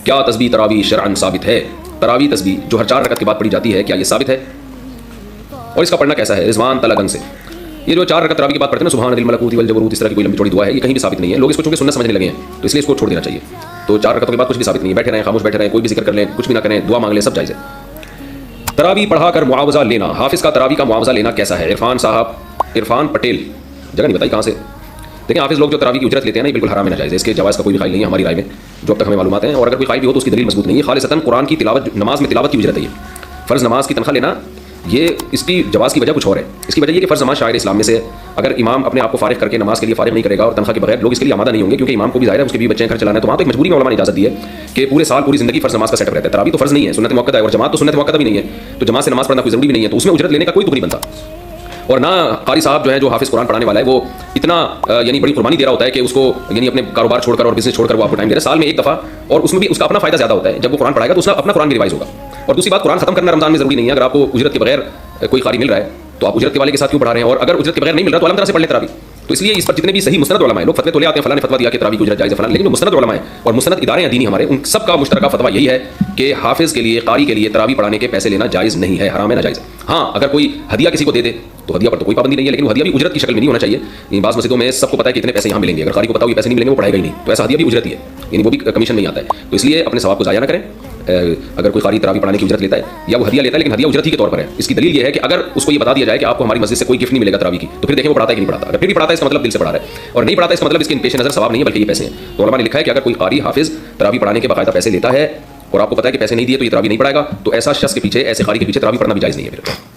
کیا تسبیح تراویح شرعن ثابت ہے؟ تراویح تسبیح جو ہر 4 رکعت کے بعد پڑھی جاتی ہے کیا یہ ثابت ہے اور اس کا پڑھنا کیسا ہے؟ رضوان طلگن سے. یہ جو 4 رکعت تراویح کے بعد پڑھتے ہیں نا سبحان ذی الملکوت والجبروت، اس طرح کی کوئی لمبی چوڑی دعا ہے، یہ کہیں بھی ثابت نہیں ہے. لوگ اس کو چونکہ سنت سمجھنے لگے ہیں تو اس لیے اس کو چھوڑ دینا چاہیے. تو 4 رکعتوں کے بعد کچھ بھی ثابت نہیں ہے، بیٹھے رہیں خاموش بیٹھے رہیں، کوئی بھی ذکر کر لیں، کچھ بھی نہ کریں، دعا مانگ لیں، سب جائز ہے. تراویح پڑھا کر معاوضہ لینا، حافظ کا تراویح کا معاوضہ لینا کیسا ہے؟ عرفان پٹیل، جگہ نہیں بتائی کہاں سے. دیکھیں حافظ لوگ جو تراویح کی اجرت لیتے ہیں نا یہ بالکل حرام ہے، ناجائز ہے، اس کے جواز کا کوئی بھی قائل نہیں ہے ہماری رائے میں جو اب تک ہمیں معلومات ہیں. اور اگر کوئی قائل بھی ہو تو اس کی دلیل مضبوط نہیں ہے. خالصتاً قرآن کی تلاوت، نماز میں تلاوت کی اجرت ہے. یہ فرض نماز کی تنخواہ لینا، یہ اس کی جواز کی وجہ کچھ اور ہے. اس کی وجہ یہ کہ فرض نماز شاعر اسلام میں سے اگر امام اپنے آپ کو فارغ کر کے نماز کے لیے فارغ نہیں کرے گا اور تنخواہ کے بغیر، لوگ اس کے لیے آمادہ نہیں ہوں گے، کیونکہ امام کو بھی ظاہر ہے اس کے بھی بچے گھر چلانا ہے. تو وہاں تو ایک مجبوری میں علماء نے اجازت دی ہے کہ پورے سال پوری زندگی فرض نماز کا سیٹ اپ رہتا ہے. تراویح تو فرض نہیں ہے، سنت موقع ہے، اور جماعت تو سنت موقع بھی نہیں ہے، تو جماعت سے نماز پڑھنا کوئی ضروری بھی نہیں ہے، تو اس میں اجرت لینے کا کوئی تک نہیں بنتا. اور نہ قاری صاحب جو ہے جو حافظ قرآن پڑھانے والا ہے وہ اتنا یعنی بڑی قربانی دے رہا ہوتا ہے کہ اس کو یعنی اپنے کاروبار چھوڑ کر اور بزنس چھوڑ کر وہ آپ کو ٹائم دے رہا ہے سال میں ایک دفعہ، اور اس میں بھی اس کا اپنا فائدہ زیادہ ہوتا ہے. جب وہ قرآن پڑھائے گا تو اس کا اپنا قرآن بھی ریوائز ہوگا. اور دوسری بات، قرآن ختم کرنا رمضان میں ضروری نہیں ہے. اگر آپ کو اجرت کے بغیر کوئی قاری مل رہا ہے تو آپ اجرت کے والے کے ساتھ کیوں پڑھا رہے ہیں؟ اور اگر اجرت کے بغیر نہیں مل رہا تو الحمد للہ سے پڑھ لیں تراویح. تو اس لیے اس پر جتنے بھی صحیح مستند علماء ہیں، لوگ فتوے تو لے آتے ہیں، فلاں نے فتویٰ دیا کہ تراویح کی اجرت جائز ہے فلاں، لیکن جو مستند علماء ہیں اور مستند ادارے ہیں دینی ہمارے، ان سب کا مشترکہ فتویٰ یہی ہے کہ حافظ کے لیے، قاری کے لیے تراویح پڑھانے کے پیسے لینا جائز نہیں ہے، حرام ہے، ناجائز ہے. ہاں اگر کوئی ہدیہ کسی کو دے دے تو ہدیہ پر تو کوئی پابندی نہیں ہے، لیکن وہ ہدیہ بھی اجرت کی شکل میں نہیں ہونا چاہیے. بعض مسجدوں میں سب کو پتہ ہے کہ اتنے پیسے یہاں ملیں گے، اگر قاری کو پتہ ہو یہ پیسے نہیں ملیں گے وہ پڑھائے گا ہی نہیں، تو ایسا ہدیہ بھی اجرت ہی ہے، یعنی وہ بھی کمیشن نہیں آتا ہے. تو اس لیے اپنے ثواب کو ضائع نہ کریں. اگر کوئی قاری تراویح پڑھانے کی اجرت لیتا ہے یا وہ ہدیہ لیتا ہے، لیکن ہدیہ اجرت ہی کے طور پر ہے. اس کی دلیل یہ ہے کہ اگر اس کو یہ بتا دیا جائے کہ آپ کو ہماری مسجد سے کوئی گفٹ نہیں ملے گا تراویح کی، تو پھر دیکھیں وہ پڑھاتا ہے کہ نہیں پڑھاتا. اگر پھر بھی پڑھاتا ہے اس کا مطلب دل سے پڑھا رہا ہے، اور نہیں پڑھاتا ہے اس کا مطلب اس کے پیش نظر ثواب نہیں ہے بلکہ یہ پیسے ہیں. تو علماء نے لکھا ہے کہ اگر کوئی قاری حافظ تراویح پڑھانے کے باقاعدہ پیسے لیتا ہے اور آپ کو پتہ ہے کہ پیسے نہیں دیے تو یہ تراویح نہیں پڑھائے گا، تو ایسا شخص کے پیچھے، ایسے قاری کے پیچھے تراویح پڑھنا بھی جائز نہیں ہے. پھر